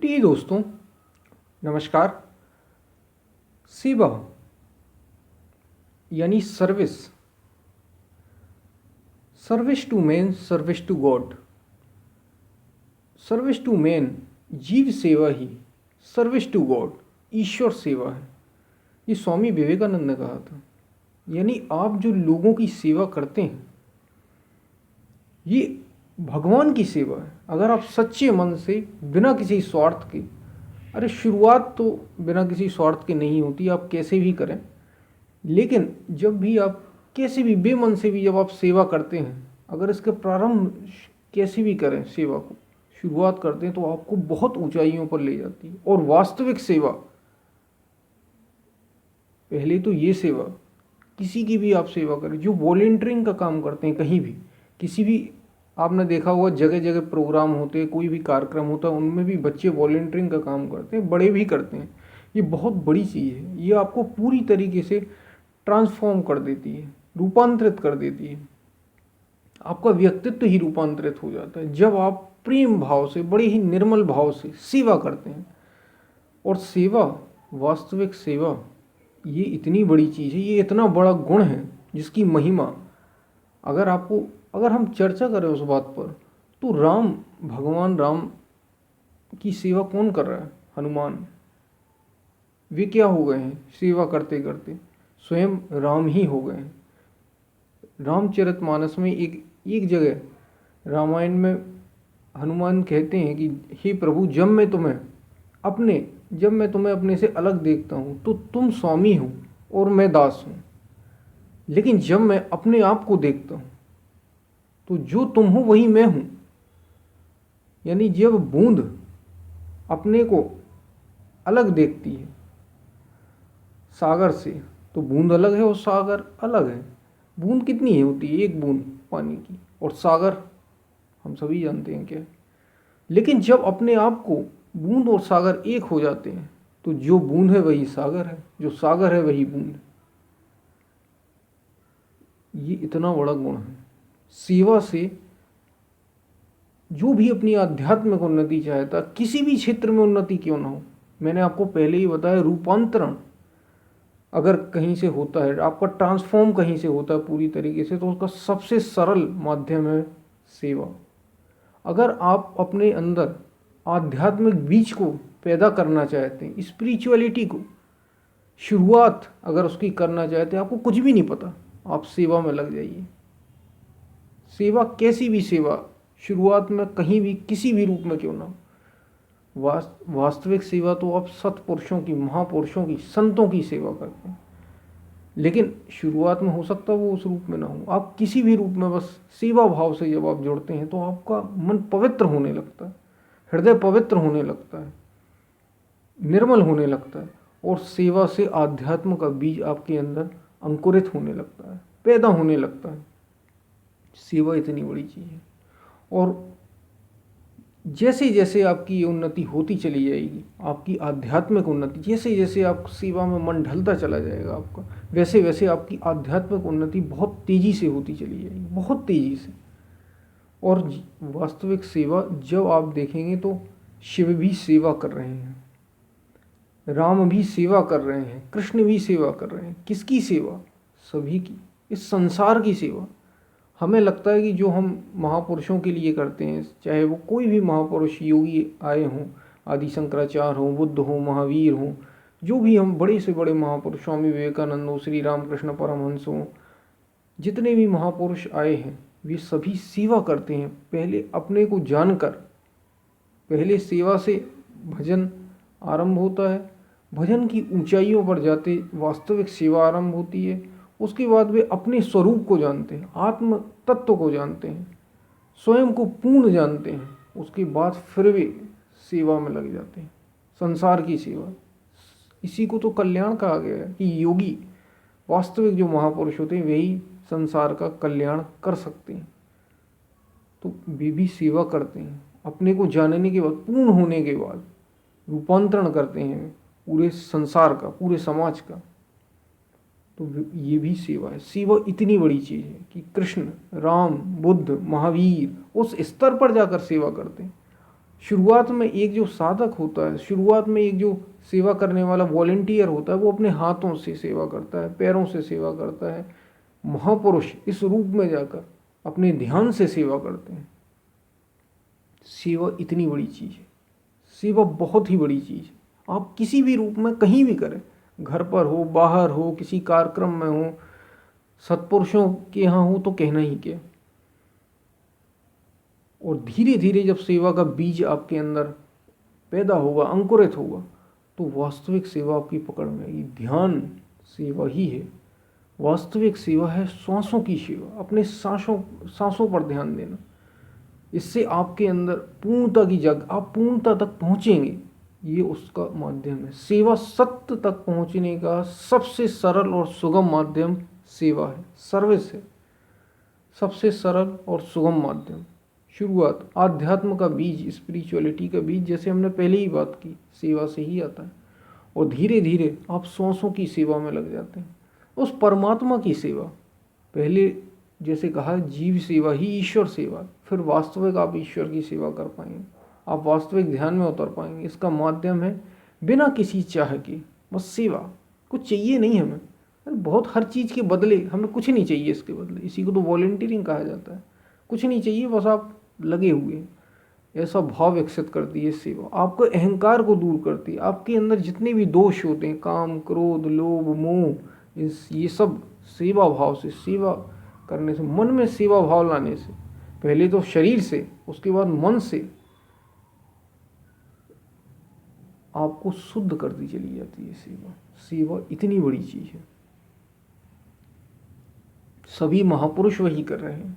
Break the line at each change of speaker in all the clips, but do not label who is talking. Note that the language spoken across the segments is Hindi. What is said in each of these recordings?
प्रिय दोस्तों, नमस्कार। सेवा यानी service, service to man, service to God. Service to man जीव सेवा ही, सर्विस टू गॉड ईश्वर सेवा है। ये स्वामी विवेकानंद ने कहा था। यानी आप जो लोगों की सेवा करते हैं ये भगवान की सेवा है। अगर आप सच्चे मन से बिना किसी स्वार्थ के, अरे शुरुआत तो बिना किसी स्वार्थ के नहीं होती, आप कैसे भी करें, लेकिन जब भी आप कैसे भी बेमन से भी जब आप सेवा करते हैं, अगर इसके प्रारंभ कैसे भी करें, सेवा को शुरुआत करते हैं तो आपको बहुत ऊंचाइयों पर ले जाती है। और वास्तविक सेवा, पहले तो ये सेवा, किसी की भी आप सेवा करें, जो वॉलेंटियरिंग का काम करते हैं कहीं भी, किसी भी, आपने देखा होगा जगह जगह प्रोग्राम होते हैं, कोई भी कार्यक्रम होता है, उनमें भी बच्चे वॉलेंटियरिंग का काम करते हैं, बड़े भी करते हैं। ये बहुत बड़ी चीज़ है। ये आपको पूरी तरीके से ट्रांसफॉर्म कर देती है, रूपांतरित कर देती है। आपका व्यक्तित्व ही रूपांतरित हो जाता है जब आप प्रेम भाव से, बड़े ही निर्मल भाव से सेवा करते हैं। और सेवा, वास्तविक सेवा, ये इतनी बड़ी चीज़ है, ये इतना बड़ा गुण है जिसकी महिमा, अगर हम चर्चा करें उस बात पर, तो भगवान राम की सेवा कौन कर रहा है? हनुमान। वे क्या हो गए हैं सेवा करते करते? स्वयं राम ही हो गए हैं। रामचरितमानस में एक जगह रामायण में हनुमान कहते हैं कि हे प्रभु, जब मैं तुम्हें अपने से अलग देखता हूँ तो तुम स्वामी हो और मैं दास हूँ, लेकिन जब मैं अपने आप को देखता हूँ तो जो तुम हो वही मैं हूँ। यानी जब बूंद अपने को अलग देखती है सागर से, तो बूंद अलग है और सागर अलग है। बूंद कितनी होती है? एक बूंद पानी की। और सागर हम सभी जानते हैं क्या है। लेकिन जब अपने आप को बूंद और सागर एक हो जाते हैं तो जो बूंद है वही सागर है, जो सागर है वही बूंद है। ये इतना बड़ा गुण है। सेवा से जो भी अपनी आध्यात्मिक उन्नति चाहता, किसी भी क्षेत्र में उन्नति क्यों ना हो, मैंने आपको पहले ही बताया, रूपांतरण अगर कहीं से होता है, आपका ट्रांसफॉर्म कहीं से होता है पूरी तरीके से, तो उसका सबसे सरल माध्यम है सेवा। अगर आप अपने अंदर आध्यात्मिक बीज को पैदा करना चाहते हैं, स्पिरिचुअलिटी को शुरुआत अगर उसकी करना चाहते हैं, आपको कुछ भी नहीं पता, आप सेवा में लग जाइए। सेवा, कैसी भी सेवा, शुरुआत में कहीं भी किसी भी रूप में क्यों ना हो, वास्तविक सेवा तो आप सत्पुरुषों की, महापुरुषों की, संतों की सेवा करते हैं। लेकिन शुरुआत में हो सकता है वो उस रूप में ना हो, आप किसी भी रूप में बस सेवा भाव से जब आप जुड़ते हैं तो आपका मन पवित्र होने लगता है, हृदय पवित्र होने लगता है, निर्मल होने लगता है, और सेवा से आध्यात्म का बीज आपके अंदर अंकुरित होने लगता है, पैदा होने लगता है। सेवा इतनी बड़ी चीज़ है। और जैसे जैसे आपकी ये उन्नति होती चली जाएगी, आपकी आध्यात्मिक उन्नति, जैसे जैसे आप सेवा में मन ढलता चला जाएगा आपका, वैसे वैसे आपकी आध्यात्मिक उन्नति बहुत तेज़ी से होती चली जाएगी, बहुत तेज़ी से। और वास्तविक सेवा जब आप देखेंगे तो शिव भी सेवा कर रहे हैं, राम भी सेवा कर रहे हैं, कृष्ण भी सेवा कर रहे हैं। किसकी सेवा? सभी की, इस संसार की सेवा। हमें लगता है कि जो हम महापुरुषों के लिए करते हैं, चाहे वो कोई भी महापुरुष योगी आए हों, आदि शंकराचार्य हों, बुद्ध हों, महावीर हों, जो भी हम बड़े से बड़े महापुरुष, स्वामी विवेकानंद हो, श्री रामकृष्ण परमहंस हों, जितने भी महापुरुष आए हैं, वे सभी सेवा करते हैं। पहले अपने को जानकर, पहले सेवा से भजन आरंभ होता है, भजन की ऊंचाइयों पर जाते वास्तविक सेवा आरंभ होती है। उसके बाद वे अपने स्वरूप को जानते हैं, आत्म तत्व को जानते हैं, स्वयं को पूर्ण जानते हैं। उसके बाद फिर वे सेवा में लग जाते हैं, संसार की सेवा। इसी को तो कल्याण कहा गया है कि योगी, वास्तविक जो महापुरुष होते हैं, वही संसार का कल्याण कर सकते हैं। तो वे भी सेवा करते हैं, अपने को जानने के बाद, पूर्ण होने के बाद रूपांतरण करते हैं पूरे संसार का, पूरे समाज का। तो ये भी सेवा है। सेवा इतनी बड़ी चीज़ है कि कृष्ण, राम, बुद्ध, महावीर उस स्तर पर जाकर सेवा करते हैं। शुरुआत में एक जो साधक होता है, शुरुआत में एक जो सेवा करने वाला वॉलेंटियर होता है, वो अपने हाथों से सेवा करता है, पैरों से सेवा करता है। महापुरुष इस रूप में जाकर अपने ध्यान से सेवा करते हैं। सेवा इतनी बड़ी चीज़ है, सेवा बहुत ही बड़ी चीज़ है। आप किसी भी रूप में कहीं भी करें, घर पर हो, बाहर हो, किसी कार्यक्रम में हो, सत्पुरुषों के यहाँ हो तो कहना ही क्या। और धीरे धीरे जब सेवा का बीज आपके अंदर पैदा होगा, अंकुरित होगा, तो वास्तविक सेवा आपकी पकड़ में आएगी। ध्यान सेवा ही है, वास्तविक सेवा है श्वासों की सेवा, अपने सांसों पर ध्यान देना। इससे आपके अंदर पूर्णता की जग, आप पूर्णता तक पहुँचेंगे, ये उसका माध्यम है। सेवा सत्य तक पहुँचने का सबसे सरल और सुगम माध्यम सेवा है, सर्विस है, सबसे सरल और सुगम माध्यम। शुरुआत, आध्यात्म का बीज, स्पिरिचुअलिटी का बीज, जैसे हमने पहले ही बात की, सेवा से ही आता है। और धीरे धीरे आप सांसों की सेवा में लग जाते हैं, उस परमात्मा की सेवा। पहले जैसे कहा, जीव सेवा ही ईश्वर सेवा, फिर वास्तविक आप ईश्वर की सेवा कर पाएंगे, आप वास्तविक ध्यान में उतर पाएंगे। इसका माध्यम है बिना किसी चाह के बस सेवा। कुछ चाहिए नहीं हमें, बहुत हर चीज़ के बदले हमें कुछ नहीं चाहिए, इसके बदले, इसी को तो वॉलेंटियरिंग कहा जाता है। कुछ नहीं चाहिए, बस आप लगे हुए, ऐसा भाव विकसित करती है सेवा। आपको अहंकार को दूर करती है। आपके अंदर जितने भी दोष होते हैं, काम, क्रोध, लोभ, मोह, ये सब सेवा भाव से, सेवा करने से, मन में सेवा भाव लाने से, पहले तो शरीर से, उसके बाद मन से आपको शुद्ध करती चली जाती है सेवा। सेवा इतनी बड़ी चीज़ है, सभी महापुरुष वही कर रहे हैं।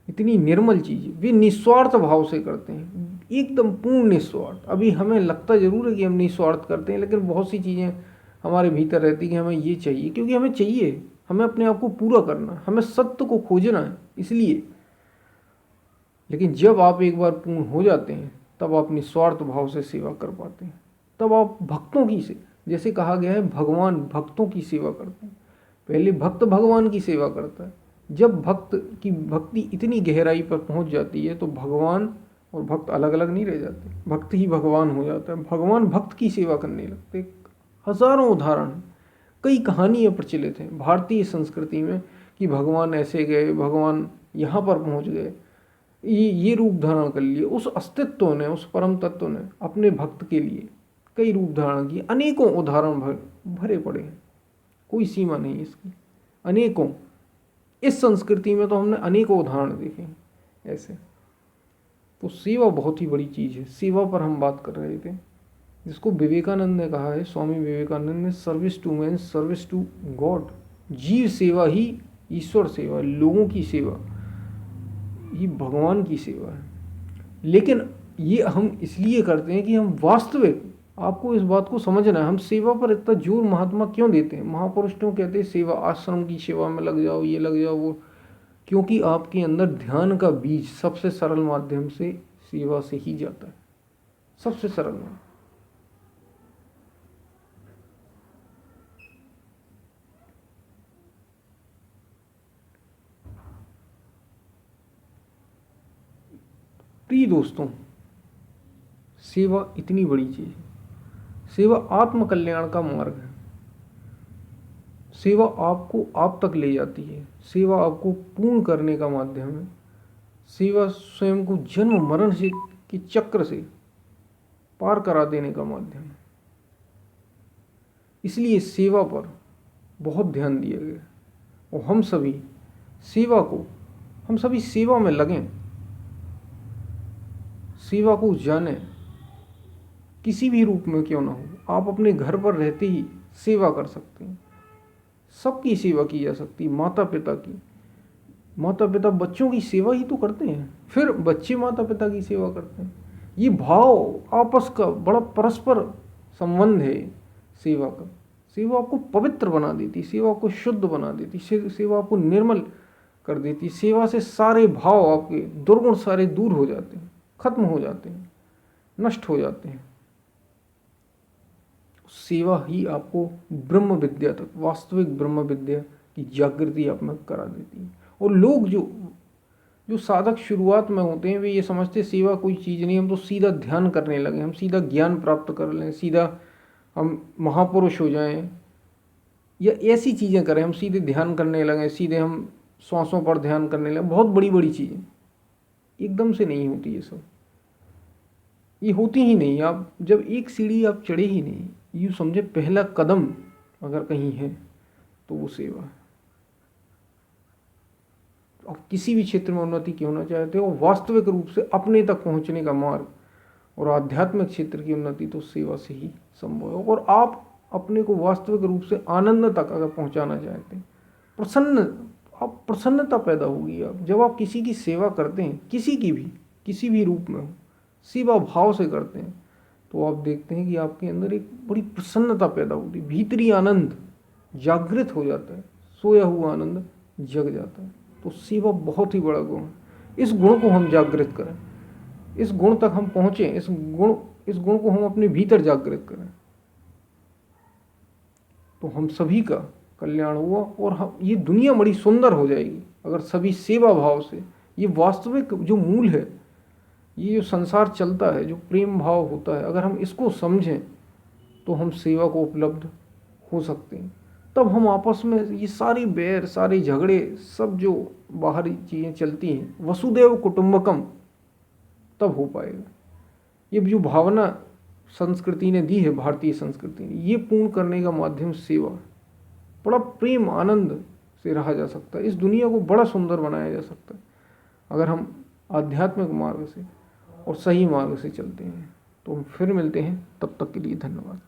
इतनी निर्मल चीज़ है, वे निस्वार्थ भाव से करते हैं, एकदम पूर्ण निस्वार्थ। अभी हमें लगता जरूर है कि हम निस्वार्थ करते हैं, लेकिन बहुत सी चीज़ें हमारे भीतर रहती कि हमें ये चाहिए, क्योंकि हमें चाहिए, हमें अपने आप को पूरा करना, हमें सत्य को खोजना है, इसलिए। लेकिन जब आप एक बार पूर्ण हो जाते हैं, तब आप निस्वार्थ भाव से सेवा कर पाते हैं। तब आप भक्तों की से, जैसे कहा गया है, भगवान भक्तों की सेवा करते हैं। पहले भक्त भगवान की सेवा करता है। जब भक्त की भक्ति इतनी गहराई पर पहुंच जाती है, तो भगवान और भक्त अलग अलग नहीं रह जाते, भक्त ही भगवान हो जाता है। भगवान भक्त की सेवा करने लगते। हजारों उदाहरण हैं, कई कहानियाँ प्रचलित हैं भारतीय संस्कृति में कि भगवान ऐसे गए, भगवान यहाँ पर पहुँच गए, ये रूप धारण कर लिए। उस अस्तित्व ने, उस परम तत्व ने अपने भक्त के लिए कई रूप धारण किए। अनेकों उदाहरण भरे पड़े हैं, कोई सीमा नहीं इसकी, अनेकों। इस संस्कृति में तो हमने अनेकों उदाहरण देखे हैं ऐसे। तो सेवा बहुत ही बड़ी चीज़ है। सेवा पर हम बात कर रहे थे, जिसको विवेकानंद ने कहा है, स्वामी विवेकानंद ने, service to man, service to God. जीव सेवा ही ईश्वर सेवा, लोगों की सेवा ही भगवान की सेवा है। लेकिन ये हम इसलिए करते हैं कि हम वास्तविक, आपको इस बात को समझना है, हम सेवा पर इतना जोर महात्मा क्यों देते हैं। महापुरुष क्यों कहते हैं सेवा, आश्रम की सेवा में लग जाओ, ये लग जाओ, वो, क्योंकि आपके अंदर ध्यान का बीज सबसे सरल माध्यम से सेवा से ही जाता है, सबसे सरल माध्यम। प्रिय दोस्तों, सेवा इतनी बड़ी चीज है। सेवा आत्म कल्याण का मार्ग है। सेवा आपको आप तक ले जाती है। सेवा आपको पूर्ण करने का माध्यम है। सेवा स्वयं को जन्म मरण से के चक्र से पार करा देने का माध्यम है। इसलिए सेवा पर बहुत ध्यान दिया गया, और हम सभी सेवा में लगें, सेवा को जानें, किसी भी रूप में क्यों ना हो। आप अपने घर पर रहते ही सेवा कर सकते हैं, सबकी सेवा की जा सकती है। माता पिता की, माता पिता बच्चों की सेवा ही तो करते हैं, फिर बच्चे माता पिता की सेवा करते हैं। ये भाव आपस का बड़ा परस्पर संबंध है सेवा का। सेवा आपको पवित्र बना देती, सेवा आपको शुद्ध बना देती, सेवा आपको निर्मल कर देती। सेवा से सारे भाव, आपके दुर्गुण सारे दूर हो जाते हैं, खत्म हो जाते हैं, नष्ट हो जाते हैं। सेवा ही आपको ब्रह्म विद्या तक, वास्तविक ब्रह्म विद्या की जागृति आप में करा देती है। और लोग जो जो साधक शुरुआत में होते हैं वे ये समझते सेवा कोई चीज़ नहीं, हम तो सीधा ध्यान करने लगे, हम सीधा ज्ञान प्राप्त कर लें, सीधा हम महापुरुष हो जाएं, या ऐसी चीज़ें करें, हम सीधे ध्यान करने लगें, सीधे हम श्वासों पर ध्यान करने लगें। बहुत बड़ी बड़ी चीज़ें एकदम से नहीं होती, ये सब ये होती ही नहीं। आप जब एक सीढ़ी आप चढ़े ही नहीं, यूँ समझे पहला कदम अगर कहीं है तो वो सेवा है। आप किसी भी क्षेत्र में उन्नति क्यों ना चाहते हो, वास्तविक रूप से अपने तक पहुंचने का मार्ग और आध्यात्मिक क्षेत्र की उन्नति तो सेवा से ही संभव है। और आप अपने को वास्तविक रूप से आनंद तक अगर पहुंचाना चाहते हैं, आप प्रसन्नता पैदा होगी। आप जब आप किसी की सेवा करते हैं, किसी भी रूप में हो, सेवा भाव से करते हैं, तो आप देखते हैं कि आपके अंदर एक बड़ी प्रसन्नता पैदा होती है, भीतरी आनंद जागृत हो जाता है, सोया हुआ आनंद जग जाता है। तो सेवा बहुत ही बड़ा गुण है। इस गुण को हम जागृत करें, इस गुण तक हम पहुँचें, इस गुण को हम अपने भीतर जागृत करें, तो हम सभी का कल्याण हुआ और हम ये दुनिया बड़ी सुंदर हो जाएगी अगर सभी सेवा भाव से, ये वास्तविक जो मूल है, ये जो संसार चलता है, जो प्रेम भाव होता है, अगर हम इसको समझें तो हम सेवा को उपलब्ध हो सकते हैं। तब हम आपस में ये सारी बैर, सारे झगड़े, सब जो बाहरी चीज़ें चलती हैं, वसुदेव कुटुंबकम, तब हो पाएगा। ये जो भावना संस्कृति ने दी है, भारतीय संस्कृति ने, ये पूर्ण करने का माध्यम सेवा, बड़ा प्रेम आनंद से रहा जा सकता है। इस दुनिया को बड़ा सुंदर बनाया जा सकता है अगर हम आध्यात्मिक मार्ग से और सही मार्ग से चलते हैं। तो हम फिर मिलते हैं, तब तक के लिए धन्यवाद।